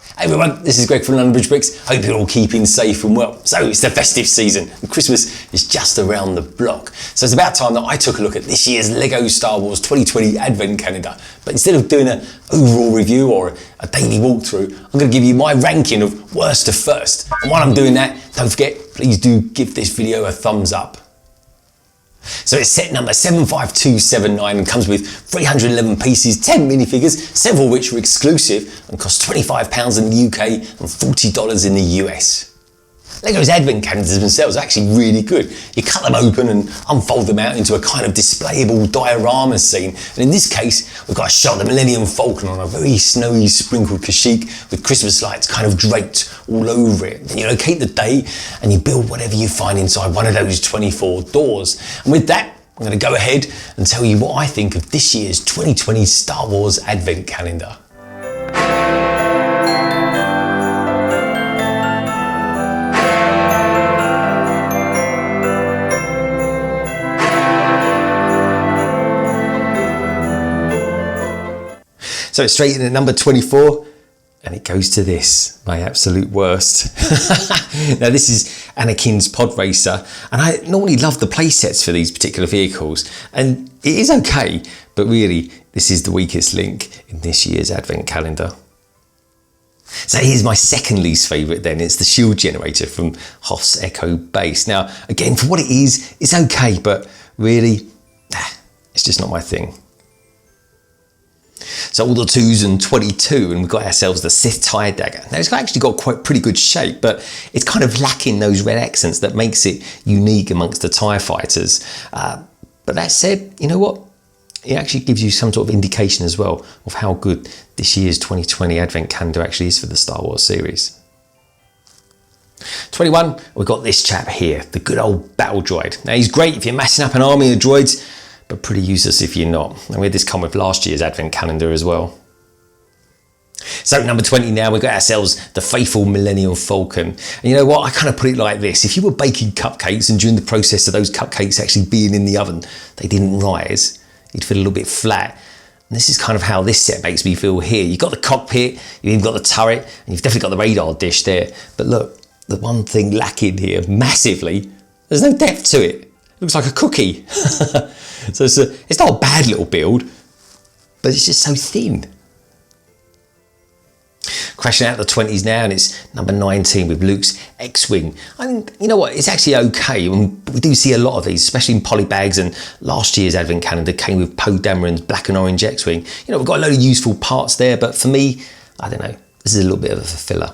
Hey everyone, this is Greg from London Bridge Bricks. Hope you're all keeping safe and well. So it's the festive season and Christmas is just around the block. So it's about time that I took a look at this year's LEGO Star Wars 2020 Advent Calendar. But instead of doing an overall review or a daily walkthrough, I'm going to give you my ranking of worst to first. And while I'm doing that, don't forget, please do give this video a thumbs up. So it's set number 75279 and comes with 311 pieces, 10 minifigures, several which are exclusive and cost £25 in the UK and $40 in the US. LEGO's advent calendars themselves are actually really good. You cut them open and unfold them out into a kind of displayable diorama scene. And in this case, we've got a shot of the Millennium Falcon on a very snowy sprinkled Kashyyyk with Christmas lights kind of draped all over it. Then you locate the day and you build whatever you find inside one of those 24 doors. And with that, I'm going to go ahead and tell you what I think of this year's 2020 Star Wars advent calendar. So it's straight in at number 24, and it goes to this, my absolute worst. Now this is Anakin's pod racer, and I normally love the play sets for these particular vehicles, and it is okay, but really this is the weakest link in this year's advent calendar. So here's my second least favourite then, it's the shield generator from Hoth's Echo Base. Now again, for what it is, it's okay, but really, it's just not my thing. So all the 2s and 22, and we've got ourselves the Sith TIE Dagger. Now it's actually got quite pretty good shape, but it's kind of lacking those red accents that makes it unique amongst the TIE fighters. But that said, you know what? It actually gives you some sort of indication as well of how good this year's 2020 Advent Calendar actually is for the Star Wars series. 21, we've got this chap here, the good old battle droid. Now he's great if you're massing up an army of droids, but pretty useless if you're not. And we had this come with last year's advent calendar as well. So number 20 now, we've got ourselves the faithful Millennium Falcon. And you know what, I kind of put it like this. If you were baking cupcakes and during the process of those cupcakes actually being in the oven, they didn't rise, you'd feel a little bit flat. And this is kind of how this set makes me feel here. You've got the cockpit, you've even got the turret, and you've definitely got the radar dish there. But look, the one thing lacking here massively, there's no depth to it. It looks like a cookie. So it's not a bad little build, but it's just so thin. Crashing out the 20s now, and it's number 19 with Luke's X-Wing. I mean, you know what, it's actually okay. We do see a lot of these, especially in polybags, and last year's advent calendar came with Poe Dameron's black and orange X-Wing. You know, we've got a load of useful parts there, but for me, I don't know, this is a little bit of a filler.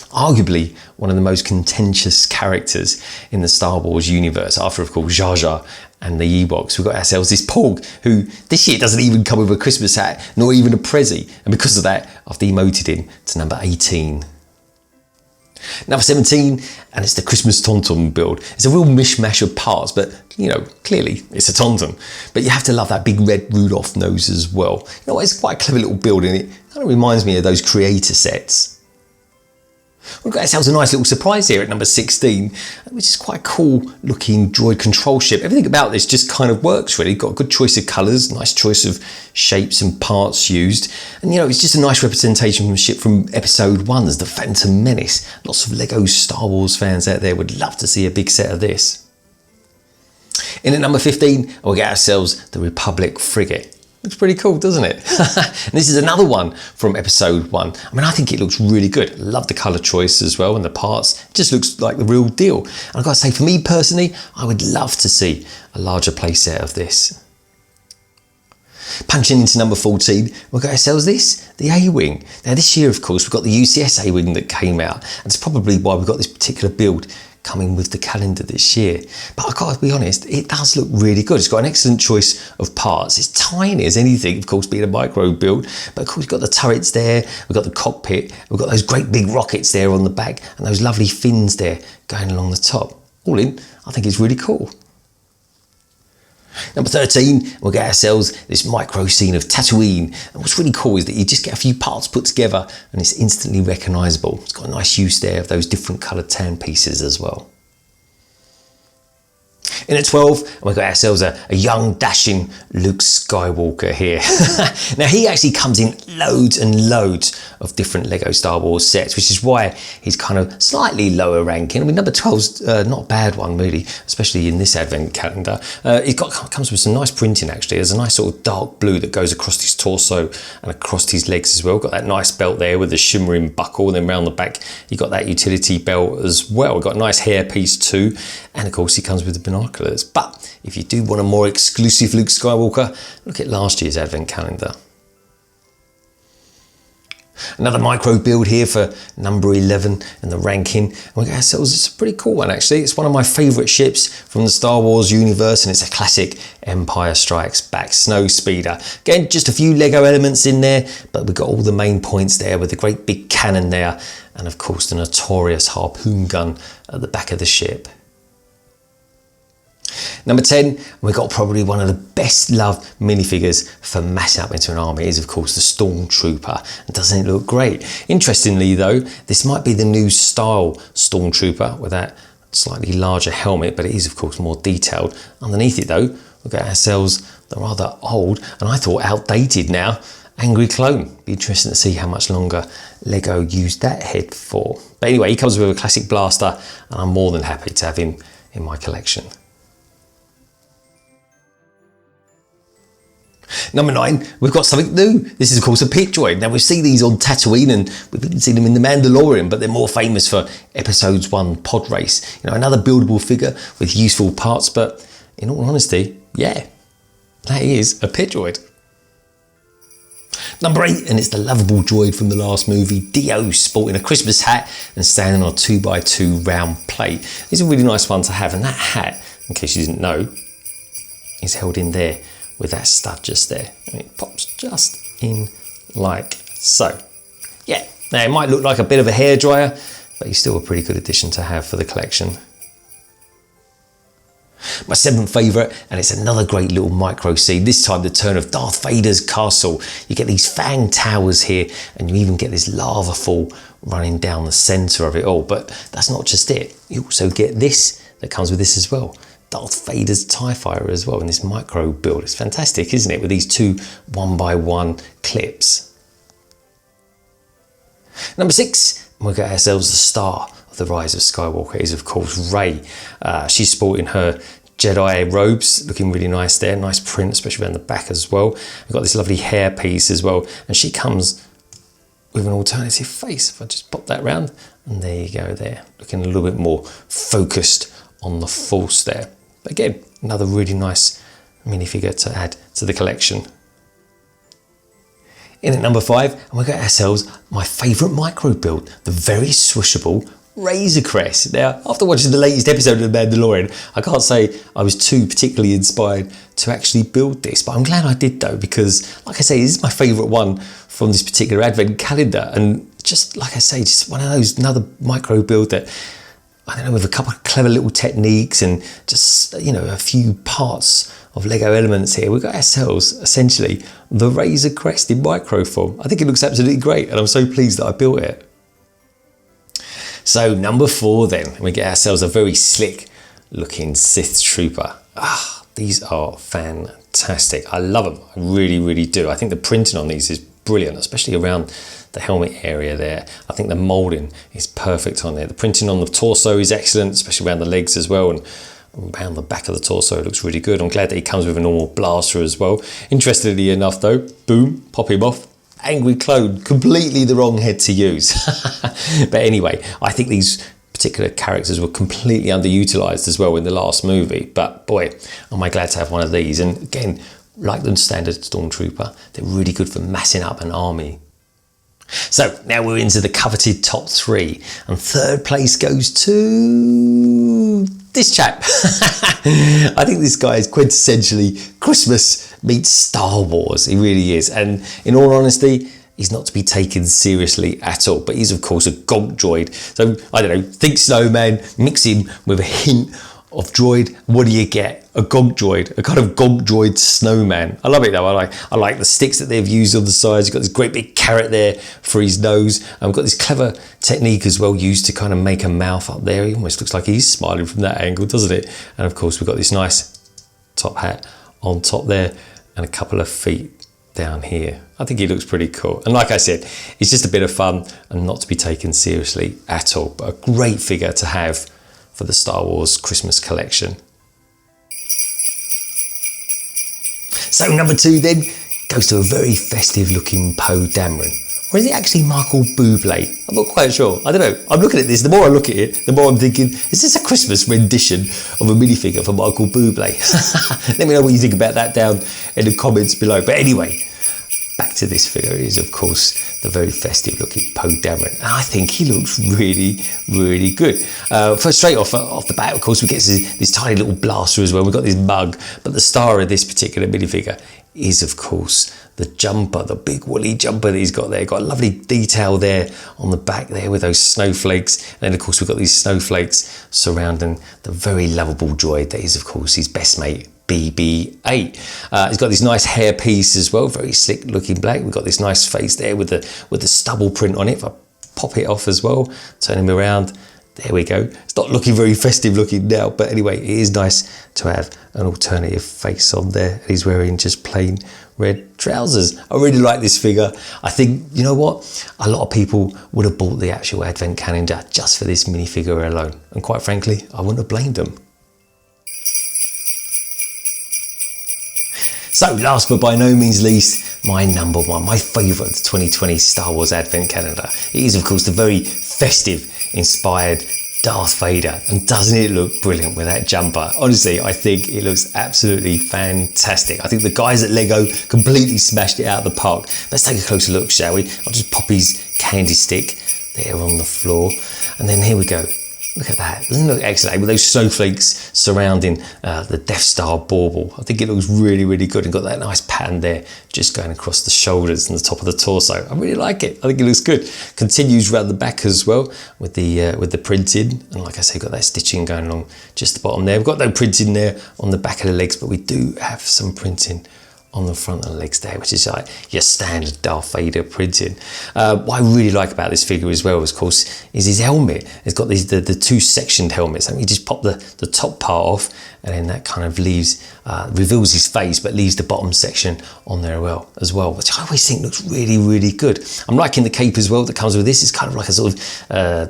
Arguably one of the most contentious characters in the Star Wars universe, after of course Jar Jar and the Ewoks. We've got ourselves this Porg, who this year doesn't even come with a Christmas hat, nor even a Prezi, and because of that I've demoted him to number 18. Number 17, and it's the Christmas Tauntaun build. It's a real mishmash of parts, but you know, clearly it's a Tauntaun. But you have to love that big red Rudolph nose as well. You know what, it's quite a clever little build, and it kind of reminds me of those creator sets. We've got ourselves a nice little surprise here at number 16, which is quite a cool looking droid control ship. Everything about this just kind of works really. Got a good choice of colours, nice choice of shapes and parts used. And you know, it's just a nice representation from a ship from episode 1's The Phantom Menace. Lots of LEGO Star Wars fans out there would love to see a big set of this. In at number 15, we'll get ourselves the Republic Frigate. Looks pretty cool, doesn't it? And this is another one from episode 1. I mean, I think it looks really good. Love the colour choice as well and the parts. It just looks like the real deal. And I've got to say, for me personally, I would love to see a larger playset of this. Punching into number 14, we've got ourselves this, the A-Wing. Now this year, of course, we've got the UCS A-Wing that came out. And it's probably why we've got this particular build coming with the calendar this year. But I've got to be honest, it does look really good. It's got an excellent choice of parts. It's tiny as anything, of course, being a micro build, but of course we've got the turrets there, we've got the cockpit, we've got those great big rockets there on the back, and those lovely fins there going along the top. All in, I think it's really cool. Number 13, we'll get ourselves this micro scene of Tatooine. And what's really cool is that you just get a few parts put together and it's instantly recognisable. It's got a nice use there of those different coloured tan pieces as well. In at 12, we've got ourselves a young, dashing Luke Skywalker here. Now, he actually comes in loads and loads of different Lego Star Wars sets, which is why he's kind of slightly lower ranking. I mean, number 12's not a bad one, really, especially in this advent calendar. It comes with some nice printing, actually. There's a nice sort of dark blue that goes across his torso and across his legs as well. Got that nice belt there with the shimmering buckle, and then round the back, you got that utility belt as well. Got a nice hair piece too, and of course, he comes with the binoculars. But if you do want a more exclusive Luke Skywalker, look at last year's advent calendar. Another micro build here for number 11 in the ranking. And we got ourselves, it's a pretty cool one actually. It's one of my favourite ships from the Star Wars universe, and it's a classic Empire Strikes Back snow speeder. Again, just a few Lego elements in there, but we've got all the main points there with the great big cannon there, and of course the notorious harpoon gun at the back of the ship. Number 10, we've got probably one of the best loved minifigures for massing up into an army. It is of course the Stormtrooper, and doesn't it look great? Interestingly though, this might be the new style Stormtrooper with that slightly larger helmet, but it is of course more detailed. Underneath it though, we've got ourselves the rather old, and I thought outdated now, Angry Clone. Be interesting to see how much longer Lego used that head for. But anyway, he comes with a classic blaster, and I'm more than happy to have him in my collection. Number 9, we've got something new. This is of course a pit droid. Now we've seen these on Tatooine, and we've even seen them in The Mandalorian, but they're more famous for Episode 1 pod race. You know, another buildable figure with useful parts, but in all honesty, yeah, that is a pit droid. Number 8, and it's the lovable droid from the last movie, Dio, sporting a Christmas hat and standing on a 2x2 round plate. It's a really nice one to have, and that hat, in case you didn't know, is held in there with that stud just there, and it pops just in like so. Yeah, now it might look like a bit of a hairdryer, but he's still a pretty good addition to have for the collection. My 7th favourite, and it's another great little micro scene, this time the turn of Darth Vader's castle. You get these fang towers here, and you even get this lava fall running down the centre of it all. But that's not just it, you also get this that comes with this as well. Darth Vader's TIE Fighter as well in this micro build. It's fantastic, isn't it? With these two 1x1 clips. Number 6, we've got ourselves the star of the Rise of Skywalker is of course Rey. She's sporting her Jedi robes, looking really nice there. Nice print, especially around the back as well. We've got this lovely hair piece as well, and she comes with an alternative face. If I just pop that round, and there you go there. Looking a little bit more focused on the Force there. But again, another really nice minifigure to add to the collection. In at number 5, and we've got ourselves my favourite micro build, the very swishable Razor Crest. Now, after watching the latest episode of The Mandalorian, I can't say I was too particularly inspired to actually build this, but I'm glad I did though, because like I say, this is my favourite one from this particular advent calendar, and just like I say, just one of those, another micro build that, I don't know, with a couple of clever little techniques and just, you know, a few parts of Lego elements here, we've got ourselves essentially the Razor Crest in micro form. I think it looks absolutely great, and I'm so pleased that I built it. So number 4 then, we get ourselves a very slick looking Sith Trooper. These are fantastic. I love them, I really, really do. I think the printing on these is brilliant, especially around the helmet area there. I think the moulding is perfect on there. The printing on the torso is excellent, especially around the legs as well, and around the back of the torso it looks really good. I'm glad that he comes with a normal blaster as well. Interestingly enough though, boom, pop him off. Angry Clone, completely the wrong head to use. But anyway, I think these particular characters were completely underutilized as well in the last movie. But boy, am I glad to have one of these. And again, like the standard Stormtrooper, they're really good for massing up an army. So now we're into the coveted top 3, and 3rd place goes to this chap. I think this guy is quintessentially Christmas meets Star Wars. He really is, and in all honesty, he's not to be taken seriously at all. But he's of course a gonk droid. So I don't know, think snowman, mix him with a hint of droid. What do you get? a Gog Droid, a kind of Gog Droid snowman. I love it though. I like the sticks that they've used on the sides. You've got this great big carrot there for his nose. And we've got this clever technique as well used to kind of make a mouth up there. He almost looks like he's smiling from that angle, doesn't it? And of course, we've got this nice top hat on top there and a couple of feet down here. I think he looks pretty cool. And like I said, it's just a bit of fun and not to be taken seriously at all, but a great figure to have for the Star Wars Christmas collection. So number 2 then goes to a very festive looking Poe Dameron. Or is it actually Michael Bublé? I'm not quite sure. I don't know. I'm looking at this. The more I look at it, the more I'm thinking, is this a Christmas rendition of a minifigure for Michael Bublé? Let me know what you think about that down in the comments below. But anyway, back to this figure is, of course, the very festive looking Poe Dameron. And I think he looks really, really good. First, straight off the bat, of course, we get this tiny little blaster as well. We've got this mug, but the star of this particular minifigure is, of course, the jumper, the big woolly jumper that he's got there. Got a lovely detail there on the back there with those snowflakes. And then, of course, we've got these snowflakes surrounding the very lovable droid that is, of course, his best mate, BB-8. He's got this nice hair piece as well, very slick looking black. We've got this nice face there with the stubble print on it. If I pop it off as well, turn him around, there we go. It's not looking very festive looking now, but anyway, it is nice to have an alternative face on there. He's wearing just plain red trousers. I really like this figure. I think, you know what? A lot of people would have bought the actual advent calendar just for this minifigure alone. And quite frankly, I wouldn't have blamed them. So last but by no means least, my number 1, my favourite 2020 Star Wars Advent Calendar. It is, of course, the very festive inspired Darth Vader. And doesn't it look brilliant with that jumper? Honestly, I think it looks absolutely fantastic. I think the guys at Lego completely smashed it out of the park. Let's take a closer look, shall we? I'll just pop his candy stick there on the floor. And then here we go. Look at that, doesn't it look excellent? With those snowflakes surrounding the Death Star bauble. I think it looks really, really good. And got that nice pattern there, just going across the shoulders and the top of the torso. I really like it. I think it looks good. Continues around the back as well with the printing. And like I say, got that stitching going along just the bottom there. We've got no printing there on the back of the legs, but we do have some printing on the front of the legs there, which is like your standard Darth Vader printing. What I really like about this figure as well, of course, is his helmet. It's got these the 2 sectioned helmets. I mean, you just pop the top part off, and then that kind of reveals his face, but leaves the bottom section on there as well, which I always think looks really, really good. I'm liking the cape as well that comes with this. It's kind of like a sort of,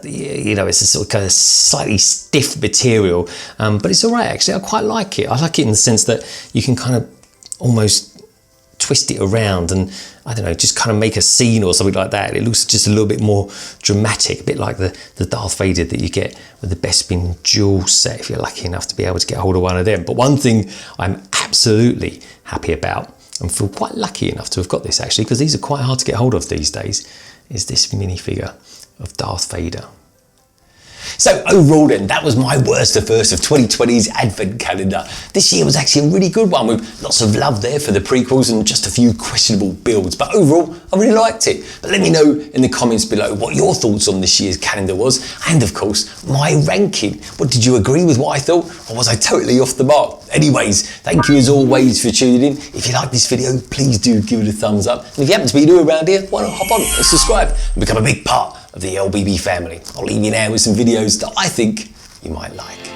it's a sort of kind of slightly stiff material, but it's all right actually. I quite like it. I like it in the sense that you can kind of almost twist it around and, I don't know, just kind of make a scene or something like that. It looks just a little bit more dramatic, a bit like the Darth Vader that you get with the Bespin dual set, if you're lucky enough to be able to get hold of one of them. But one thing I'm absolutely happy about, and feel quite lucky enough to have got this actually, because these are quite hard to get hold of these days, is this minifigure of Darth Vader. So overall then, that was my worst to first of 2020's Advent Calendar. This year was actually a really good one with lots of love there for the prequels and just a few questionable builds. But overall, I really liked it. But let me know in the comments below what your thoughts on this year's calendar was. And of course, my ranking. What did you agree with what I thought? Or was I totally off the mark? Anyways, thank you as always for tuning in. If you like this video, please do give it a thumbs up. And if you happen to be new around here, why not hop on and subscribe and become a big part of the LBB family. I'll leave you now with some videos that I think you might like.